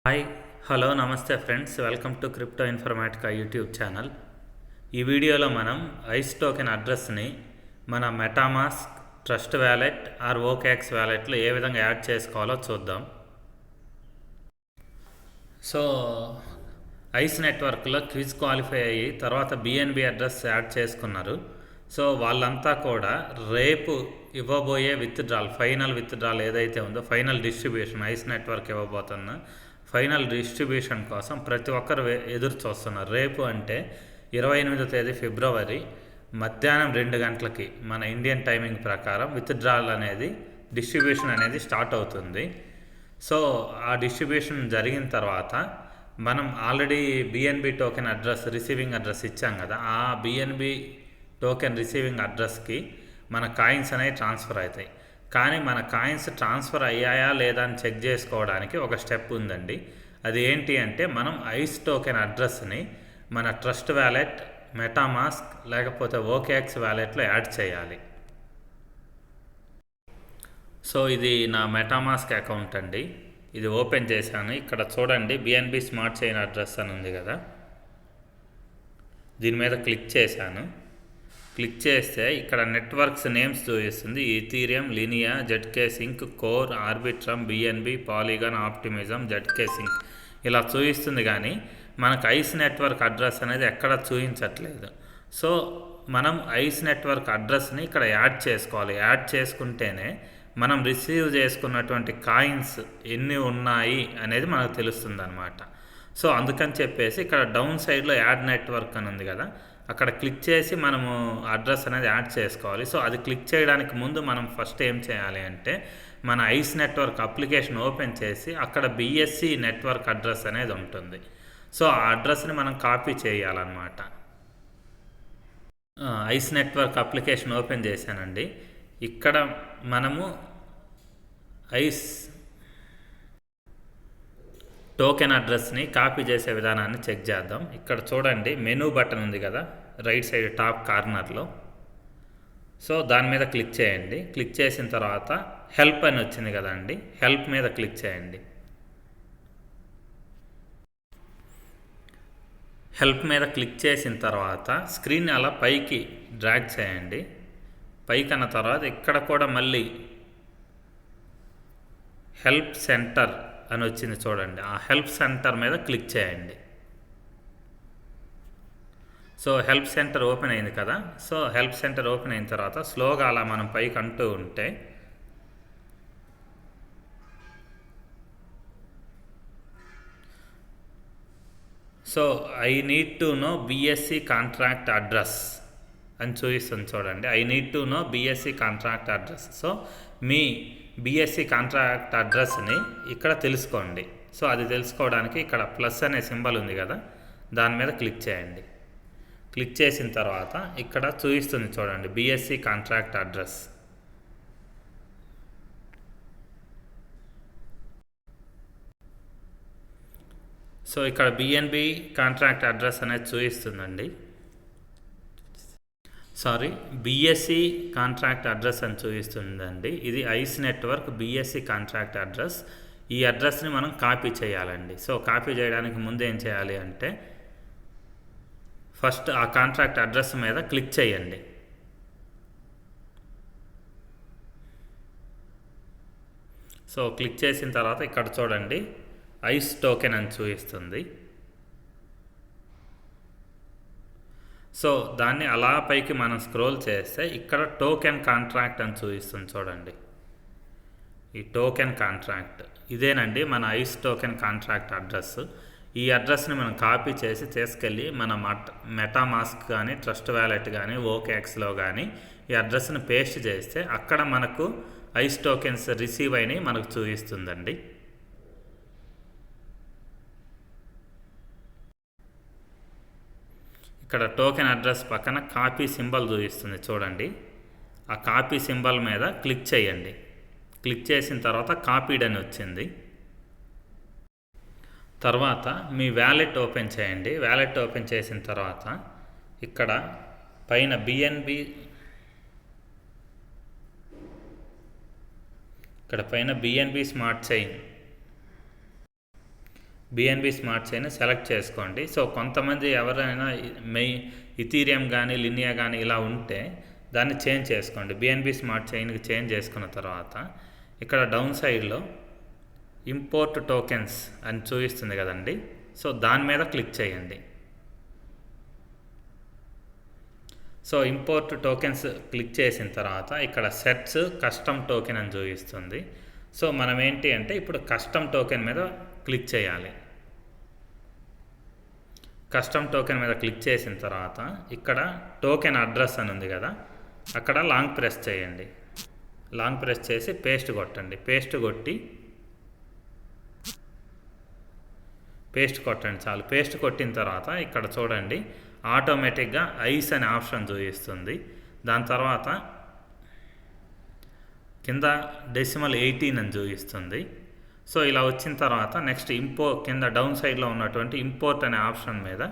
Hi hello నమస్తే friends, welcome to Crypto Informatica YouTube channel. ఈ వీడియోలో మనం ఐస్ టోకెన్ అడ్రస్ని మన MetaMask, Trust Wallet or OKX వ్యాలెట్లో ఏ విధంగా యాడ్ చేసుకోవాలో చూద్దాం. సో ఐస్ నెట్వర్క్లో క్విజ్ క్వాలిఫై అయ్యి తర్వాత బిఎన్బి అడ్రస్ యాడ్ చేసుకున్నారు. సో వాళ్ళంతా కూడా రేపు ఇవ్వబోయే విత్డ్రాల్, ఫైనల్ విత్డ్రాల్ ఏదైతే ఉందో, ఫైనల్ డిస్ట్రిబ్యూషన్ ఐస్ నెట్వర్క్ ఇవ్వబోతున్న ఫైనల్ డిస్ట్రిబ్యూషన్ కోసం ప్రతి ఒక్కరు ఎదురు చూస్తున్నారు. రేపు అంటే 28వ తేదీ ఫిబ్రవరి మధ్యాహ్నం 2 గంటలకి మన ఇండియన్ టైమింగ్ ప్రకారం విత్డ్రాల్ అనేది, డిస్ట్రిబ్యూషన్ అనేది స్టార్ట్ అవుతుంది. సో ఆ డిస్ట్రిబ్యూషన్ జరిగిన తర్వాత మనం already BNB token address, receiving address ఇచ్చాం కదా, ఆ బిఎన్బి టోకెన్ రిసీవింగ్ అడ్రస్కి మన కాయిన్స్ అనేవి ట్రాన్స్ఫర్ అవుతాయి. కానీ మన కాయిన్స్ ట్రాన్స్ఫర్ అయ్యాయా లేదా అని చెక్ చేసుకోవడానికి ఒక స్టెప్ ఉందండి. అది ఏంటి అంటే, మనం ఐస్ టోకెన్ అడ్రస్ని మన ట్రస్ట్ వ్యాలెట్, మెటామాస్క్ లేకపోతే ఓకేఎక్స్ వ్యాలెట్లో యాడ్ చేయాలి. సో ఇది నా మెటామాస్క్ అకౌంట్ అండి. ఇది ఓపెన్ చేశాను. ఇక్కడ చూడండి, బిఎన్బి స్మార్ట్ చైన్ అడ్రస్ అని ఉంది కదా, దీని మీద క్లిక్ చేశాను. క్లిక్ చేస్తే ఇక్కడ నెట్వర్క్స్ నేమ్స్ చూపిస్తుంది. Ethereum, Linea, zkSync, Core, Arbitrum, BNB, Polygon, Optimism, zkSync ఇలా చూపిస్తుంది. కానీ మనకు ఐస్ నెట్వర్క్ అడ్రస్ అనేది ఎక్కడ చూపించట్లేదు. సో మనం ఐస్ నెట్వర్క్ అడ్రస్ని ఇక్కడ యాడ్ చేసుకోవాలి. యాడ్ చేసుకుంటేనే మనం రిసీవ్ చేసుకున్నటువంటి కాయిన్స్ ఎన్ని ఉన్నాయి అనేది మనకు తెలుస్తుంది అన్నమాట. సో అందుకని చెప్పేసి ఇక్కడ డౌన్ సైడ్లో యాడ్ నెట్వర్క్ అని ఉంది కదా, అక్కడ క్లిక్ చేసి మనము అడ్రస్ అనేది యాడ్ చేసుకోవాలి. సో అది క్లిక్ చేయడానికి ముందు మనం ఫస్ట్ ఏం చేయాలి అంటే, మన ఐస్ నెట్వర్క్ అప్లికేషన్ ఓపెన్ చేసి అక్కడ బిఎస్సి నెట్వర్క్ అడ్రస్ అనేది ఉంటుంది. సో ఆ అడ్రస్ని మనం కాపీ చేయాలన్నమాట. ఐస్ నెట్వర్క్ అప్లికేషన్ ఓపెన్ చేశానండి. ఇక్కడ మనము ఐస్ టోకెన్ అడ్రస్ని కాపీ చేసే విధానాన్ని చెక్ చేద్దాం. ఇక్కడ చూడండి, మెనూ బటన్ ఉంది కదా రైట్ సైడ్ టాప్ కార్నర్లో. సో దాని మీద క్లిక్ చేయండి. క్లిక్ చేసిన తర్వాత హెల్ప్ అని వచ్చింది కదండి, హెల్ప్ మీద క్లిక్ చేయండి. హెల్ప్ మీద క్లిక్ చేసిన తర్వాత స్క్రీన్ అలా పైకి డ్రాగ్ చేయండి. పైకి అన్న తర్వాత ఇక్కడ కూడా మళ్ళీ హెల్ప్ సెంటర్ అని వచ్చింది చూడండి, ఆ హెల్ప్ సెంటర్ మీద క్లిక్ చేయండి. సో హెల్ప్ సెంటర్ ఓపెన్ అయింది కదా. సో హెల్ప్ సెంటర్ ఓపెన్ అయిన తర్వాత స్లోగా అలా మనం పైకి అంటూ ఉంటే so I need to know BSC contract address అని చూపిస్తుంది చూడండి. I need to know BSC contract address. So మీ బిఎస్సి కాంట్రాక్ట్ అడ్రస్ని ఇక్కడ తెలుసుకోండి. సో అది తెలుసుకోవడానికి ఇక్కడ ప్లస్ అనే సింబల్ ఉంది కదా, దాని మీద క్లిక్ చేయండి. క్లిక్ చేసిన తర్వాత ఇక్కడ చూపిస్తుంది చూడండి, బిఎస్సి కాంట్రాక్ట్ అడ్రస్. సో ఇక్కడ బిఎన్బి కాంట్రాక్ట్ అడ్రస్ అనేది చూపిస్తుందండి. బిఎస్సి కాంట్రాక్ట్ అడ్రస్ అని చూపిస్తుందండి. ఇది ice network BSc contract address. ఈ అడ్రస్ని మనం కాపీ చేయాలండి. సో కాపీ చేయడానికి ముందు ఏం చేయాలి అంటే, ఫస్ట్ ఆ కాంట్రాక్ట్ అడ్రస్ మీద క్లిక్ చేయండి. సో క్లిక్ చేసిన తర్వాత ఇక్కడ చూడండి, ఐస్ టోకెన్ అని చూపిస్తుంది. సో దాన్ని అలా పైకి మనం స్క్రోల్ చేస్తే ఇక్కడ టోకెన్ కాంట్రాక్ట్ అని చూపిస్తుంది చూడండి. ఈ టోకెన్ కాంట్రాక్ట్ ఇదేనండి మన ఐస్ టోకెన్ కాంట్రాక్ట్ అడ్రస్. ఈ అడ్రస్ని మనం కాపీ చేసి తీసుకెళ్ళి మన మెటామాస్క్ కానీ, ట్రస్ట్ వ్యాలెట్ కానీ, ఓకేఎక్స్లో కానీ ఈ అడ్రస్ని పేస్ట్ చేస్తే అక్కడ మనకు ఐస్ టోకెన్స్ రిసీవ్ అయినవి మనకు చూపిస్తుందండి. ఇక్కడ టోకెన్ అడ్రస్ పక్కన కాపీ సింబల్ చూపిస్తుంది చూడండి. ఆ కాపీ సింబల్ మీద క్లిక్ చేయండి. క్లిక్ చేసిన తర్వాత కాపీడ్ అని వచ్చింది. తర్వాత మీ వ్యాలెట్ ఓపెన్ చేయండి. వ్యాలెట్ ఓపెన్ చేసిన తర్వాత ఇక్కడ పైన BNB smart chain BNB smart chain select చేసుకోండి. సో కొంతమంది ఎవరైనా ఇథీరియం కానీ లినియా కానీ ఇలా ఉంటే దాన్ని చేంజ్ చేసుకోండి. బిఎన్బి స్మార్ట్ చైన్కి చేంజ్ చేసుకున్న తర్వాత ఇక్కడ డౌన్ సైడ్లో ఇంపోర్ట్ టోకెన్స్ అని చూపిస్తుంది కదండి. సో దాని మీద క్లిక్ చేయండి. సో ఇంపోర్ట్ టోకెన్స్ క్లిక్ చేసిన తర్వాత ఇక్కడ సెట్స్ కస్టమ్ టోకెన్ అని చూపిస్తుంది. సో మనం ఏంటి అంటే ఇప్పుడు కస్టమ్ టోకెన్ మీద క్లిక్ చేయాలి. కస్టమ్ టోకెన్ మీద క్లిక్ చేసిన తర్వాత ఇక్కడ టోకెన్ అడ్రస్ అని ఉంది కదా, అక్కడ లాంగ్ ప్రెస్ చేయండి. లాంగ్ ప్రెస్ చేసి పేస్ట్ కొట్టండి. పేస్ట్ కొట్టండి చాలు. పేస్ట్ కొట్టిన తర్వాత ఇక్కడ చూడండి ఆటోమేటిక్గా ఐస్ అనే ఆప్షన్ చూపిస్తుంది. దాని తర్వాత కింద డెసిమల్ 18 అని చూపిస్తుంది. సో ఇలా వచ్చిన తర్వాత నెక్స్ట్ కింద డౌన్ సైడ్లో ఉన్నటువంటి ఇంపోర్ట్ అనే ఆప్షన్ మీద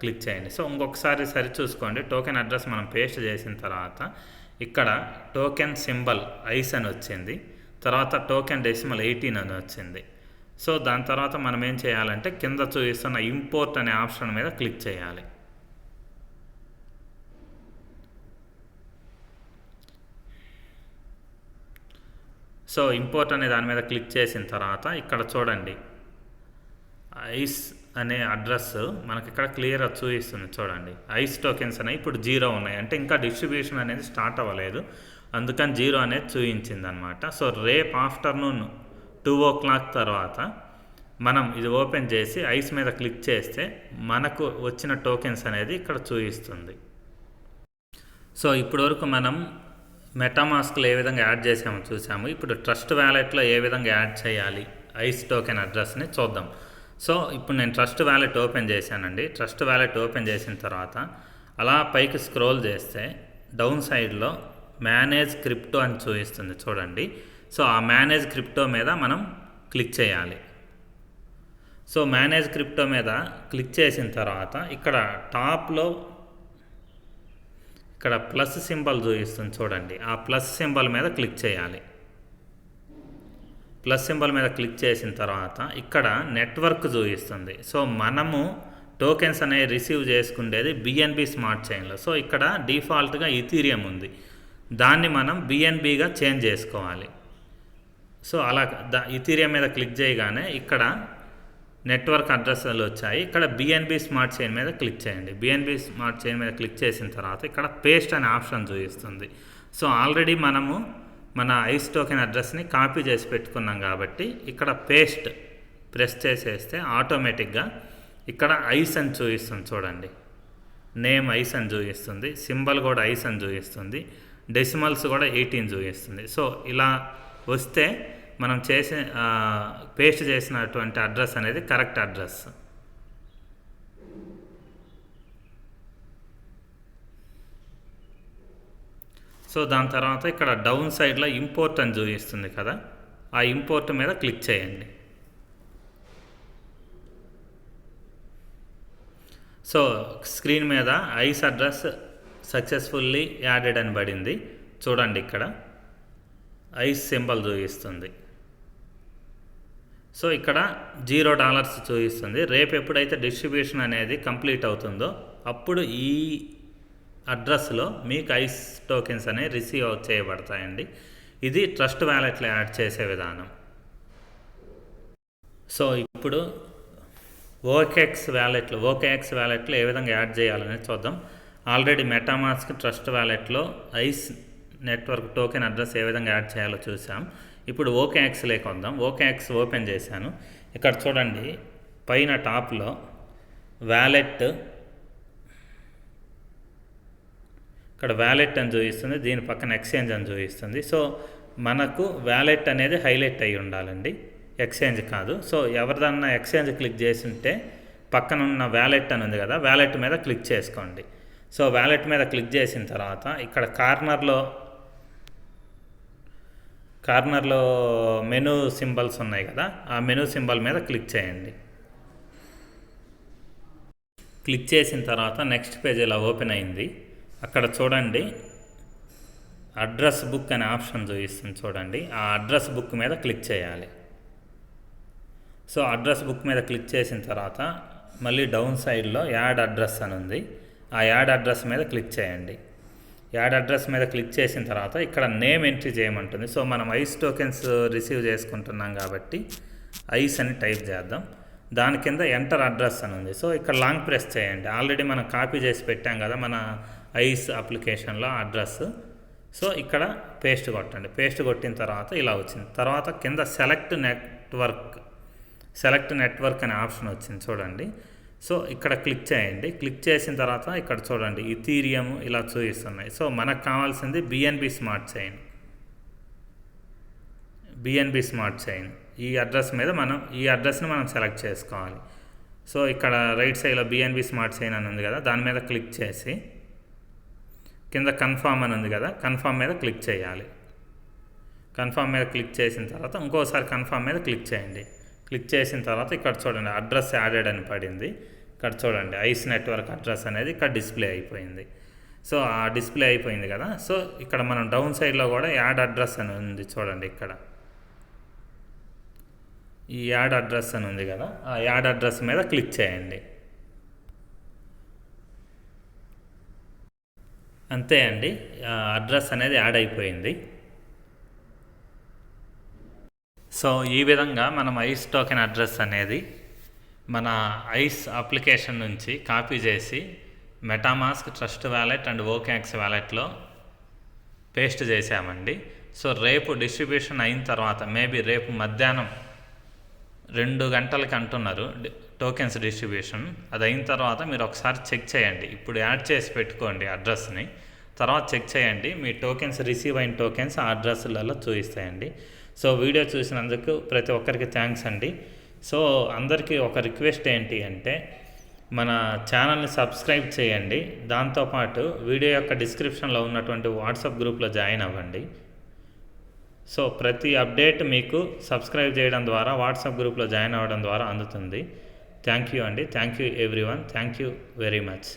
క్లిక్ చేయండి. సో ఇంకొకసారి సరి చూసుకోండి. టోకెన్ అడ్రస్ మనం పేస్ట్ చేసిన తర్వాత ఇక్కడ టోకెన్ సింబల్ ఐస్ అని వచ్చింది. తర్వాత టోకెన్ డెసిమల్ 18 అని వచ్చింది. సో దాని తర్వాత మనం ఏం చేయాలంటే కింద చూపిస్తున్న ఇంపోర్ట్ అనే ఆప్షన్ మీద క్లిక్ చేయాలి. సో ఇంపోర్ట్ అనే దాని మీద క్లిక్ చేసిన తర్వాత ఇక్కడ చూడండి ఐస్ అనే అడ్రస్ మనకి ఇక్కడ క్లియర్గా చూపిస్తుంది. చూడండి ఐస్ టోకెన్స్ అనేవి ఇప్పుడు 0 ఉన్నాయి, అంటే ఇంకా డిస్ట్రిబ్యూషన్ అనేది స్టార్ట్ అవ్వలేదు, అందుకని 0 అనేది చూపించింది అనమాట. సో రేపు ఆఫ్టర్నూన్ 2 o'clock తర్వాత మనం ఇది ఓపెన్ చేసి ఐస్ మీద క్లిక్ చేస్తే మనకు వచ్చిన టోకెన్స్ అనేది ఇక్కడ చూపిస్తుంది. సో ఇప్పటివరకు మనం మెటామాస్క్లో ఏ విధంగా యాడ్ చేసామో చూసాము. ఇప్పుడు ట్రస్ట్ వ్యాలెట్లో ఏ విధంగా యాడ్ చేయాలి ఐస్ టోకెన్ అడ్రస్ని చూద్దాం. సో ఇప్పుడు నేను ట్రస్ట్ వ్యాలెట్ ఓపెన్ చేశానండి. ట్రస్ట్ వ్యాలెట్ ఓపెన్ చేసిన తర్వాత అలా పైకి స్క్రోల్ చేస్తే డౌన్ సైడ్లో మేనేజ్ క్రిప్టో అని చూపిస్తుంది చూడండి. సో ఆ మేనేజ్ క్రిప్టో మీద మనం క్లిక్ చేయాలి. సో మేనేజ్ క్రిప్టో మీద క్లిక్ చేసిన తర్వాత ఇక్కడ టాప్లో ఇక్కడ ప్లస్ సింబల్ చూపిస్తుంది చూడండి. ఆ ప్లస్ సింబల్ మీద క్లిక్ చేయాలి. ప్లస్ సింబల్ మీద క్లిక్ చేసిన తర్వాత ఇక్కడ నెట్వర్క్ చూపిస్తుంది. సో మనము టోకెన్స్ అనేవి రిసీవ్ చేసుకునేది బిఎన్బి స్మార్ట్ చైన్లో. సో ఇక్కడ డిఫాల్ట్గా ఇథీరియం ఉంది, దాన్ని మనం బిఎన్బిగా చేంజ్ చేసుకోవాలి. సో అలా ఇథీరియం మీద క్లిక్ చేయగానే ఇక్కడ నెట్వర్క్ అడ్రస్లు వచ్చాయి. ఇక్కడ బిఎన్బి స్మార్ట్ చైన్ మీద క్లిక్ చేయండి. బిఎన్బి స్మార్ట్ చైన్ మీద క్లిక్ చేసిన తర్వాత ఇక్కడ పేస్ట్ అనే ఆప్షన్ చూపిస్తుంది. సో ఆల్రెడీ మనము మన ఐస్ టోకెన్ అడ్రస్ని కాపీ చేసి పెట్టుకున్నాం కాబట్టి ఇక్కడ పేస్ట్ ప్రెస్ చేసేస్తే ఆటోమేటిక్గా ఇక్కడ ఐస్ అని చూపిస్తుంది చూడండి. నేమ్ ఐస్ అని చూపిస్తుంది, సింబల్ కూడా ఐస్ అని చూపిస్తుంది, డెసిమల్స్ కూడా 18 చూపిస్తుంది. సో ఇలా వస్తే మనం పేస్ట్ చేసినటువంటి అడ్రస్ అనేది కరెక్ట్ అడ్రస్. సో దాని తర్వాత ఇక్కడ డౌన్ సైడ్లో ఇంపోర్ట్ అని చూపిస్తుంది కదా, ఆ ఇంపోర్ట్ మీద క్లిక్ చేయండి. సో స్క్రీన్ మీద ఐస్ అడ్రస్ సక్సెస్ఫుల్లీ యాడెడ్ అని పడింది చూడండి. ఇక్కడ ఐస్ సింబల్ చూపిస్తుంది. సో ఇక్కడ $0 చూపిస్తుంది. రేపు ఎప్పుడైతే డిస్ట్రిబ్యూషన్ అనేది కంప్లీట్ అవుతుందో అప్పుడు ఈ అడ్రస్లో మీకు ఐస్ టోకెన్స్ అనేవి రిసీవ్ చేయబడతాయండి. ఇది ట్రస్ట్ వ్యాలెట్లో యాడ్ చేసే విధానం. సో ఇప్పుడు ఓకేఎక్స్ వ్యాలెట్లో ఏ విధంగా యాడ్ చేయాలని చూద్దాం. ఆల్రెడీ మెటామాస్క్ ట్రస్ట్ వ్యాలెట్లో ఐస్ నెట్వర్క్ టోకెన్ అడ్రస్ ఏ విధంగా యాడ్ చేయాలో చూసాం. ఇప్పుడు ఓకేఎక్స్లోకి వద్దాం. ఓకేఎక్స్ ఓపెన్ చేశాను. ఇక్కడ చూడండి పైన టాప్లో వ్యాలెట్, ఇక్కడ వ్యాలెట్ అని చూపిస్తుంది, దీని పక్కన ఎక్స్చేంజ్ అని చూపిస్తుంది. సో మనకు వ్యాలెట్ అనేది హైలైట్ అయ్యి ఉండాలండి, ఎక్స్చేంజ్ కాదు. సో ఎవరిదన్నా ఎక్స్చేంజ్ క్లిక్ చేసి ఉంటే పక్కన ఉన్న వ్యాలెట్ అని ఉంది కదా, వ్యాలెట్ మీద క్లిక్ చేసుకోండి. సో వ్యాలెట్ మీద క్లిక్ చేసిన తర్వాత ఇక్కడ కార్నర్లో మెనూ సింబల్స్ ఉన్నాయి కదా, ఆ మెనూ సింబల్ మీద క్లిక్ చేయండి. క్లిక్ చేసిన తర్వాత నెక్స్ట్ పేజ్ ఇలా ఓపెన్ అయింది. అక్కడ చూడండి అడ్రస్ బుక్ అనే ఆప్షన్ చూపిస్తుంది చూడండి. ఆ అడ్రస్ బుక్ మీద క్లిక్ చేయాలి. సో అడ్రస్ బుక్ మీద క్లిక్ చేసిన తర్వాత మళ్ళీ డౌన్ సైడ్లో యాడ్ అడ్రస్ అని ఉంది. ఆ యాడ్ అడ్రస్ మీద క్లిక్ చేయండి. యాడ్ అడ్రస్ మీద క్లిక్ చేసిన తర్వాత ఇక్కడ నేమ్ ఎంట్రీ చేయమంటుంది. సో మనం ఐస్ టోకెన్స్ రిసీవ్ చేసుకుంటున్నాం కాబట్టి ఐస్ అని టైప్ చేద్దాం. దాని కింద ఎంటర్ అడ్రస్ అని ఉంది. సో ఇక్కడ లాంగ్ ప్రెస్ చేయండి. ఆల్రెడీ మనం కాపీ చేసి పెట్టాం కదా మన ఐస్ అప్లికేషన్లో అడ్రస్. సో ఇక్కడ పేస్ట్ కొట్టండి. పేస్ట్ కొట్టిన తర్వాత ఇలా వచ్చింది. తర్వాత కింద సెలెక్ట్ నెట్వర్క్ అనే ఆప్షన్ వచ్చింది చూడండి. సో ఇక్కడ క్లిక్ చేయండి. క్లిక్ చేసిన తర్వాత ఇక్కడ చూడండి ఇథీరియం ఇలా చూపిస్తున్నాయి. సో మనకు కావాల్సింది బిఎన్బి స్మార్ట్ చైన్. ఈ అడ్రస్ని మనం సెలెక్ట్ చేసుకోవాలి. సో ఇక్కడ రైట్ సైడ్లో బిఎన్బి స్మార్ట్ చైన్ అని ఉంది కదా, దాని మీద క్లిక్ చేసి కింద కన్ఫామ్ అని ఉంది కదా, కన్ఫామ్ మీద క్లిక్ చేయాలి. కన్ఫామ్ మీద క్లిక్ చేసిన తర్వాత ఇంకోసారి కన్ఫామ్ మీద క్లిక్ చేయండి. క్లిక్ చేసిన తర్వాత ఇక్కడ చూడండి అడ్రస్ యాడెడ్ అని పడింది. ఇక్కడ చూడండి ఐస్ నెట్వర్క్ అడ్రస్ అనేది ఇక్కడ డిస్ప్లే అయిపోయింది. సో ఆ డిస్ప్లే అయిపోయింది కదా. సో ఇక్కడ మనం డౌన్ సైడ్లో కూడా యాడ్ అడ్రస్ అని ఉంది చూడండి. ఇక్కడ ఈ యాడ్ అడ్రస్ అని ఉంది కదా, ఆ యాడ్ అడ్రస్ మీద క్లిక్ చేయండి. అంతే అండి, అడ్రస్ అనేది యాడ్ అయిపోయింది. సో ఈ విధంగా మనం ఐస్ టోకెన్ అడ్రస్ అనేది మన ఐస్ అప్లికేషన్ నుంచి కాపీ చేసి MetaMask, Trust Wallet and OKX వ్యాలెట్లో పేస్ట్ చేసామండి. సో రేపు డిస్ట్రిబ్యూషన్ అయిన తర్వాత మేబీ రేపు మధ్యాహ్నం 2 గంటలకి అంటున్నారు టోకెన్స్ డిస్ట్రిబ్యూషన్. అది అయిన తర్వాత మీరు ఒకసారి చెక్ చేయండి. ఇప్పుడు యాడ్ చేసి పెట్టుకోండి అడ్రస్ని. తర్వాత చెక్ చేయండి మీ టోకెన్స్ రిసీవ్ అయిన టోకెన్స్ ఆ అడ్రస్లలో చూపిస్తాయండి. సో వీడియో చూసినందుకు ప్రతి ఒక్కరికి థ్యాంక్స్ అండి. సో అందరికీ ఒక రిక్వెస్ట్ ఏంటి అంటే మన ఛానల్ని సబ్స్క్రైబ్ చేయండి. దాంతోపాటు వీడియో యొక్క డిస్క్రిప్షన్లో ఉన్నటువంటి వాట్సాప్ గ్రూప్లో జాయిన్ అవ్వండి. సో ప్రతి అప్డేట్ మీకు సబ్స్క్రైబ్ చేయడం ద్వారా వాట్సాప్ గ్రూప్లో జాయిన్ అవ్వడం ద్వారా అందుతుంది. థ్యాంక్ యూ అండి. Thank you everyone. Thank you very much.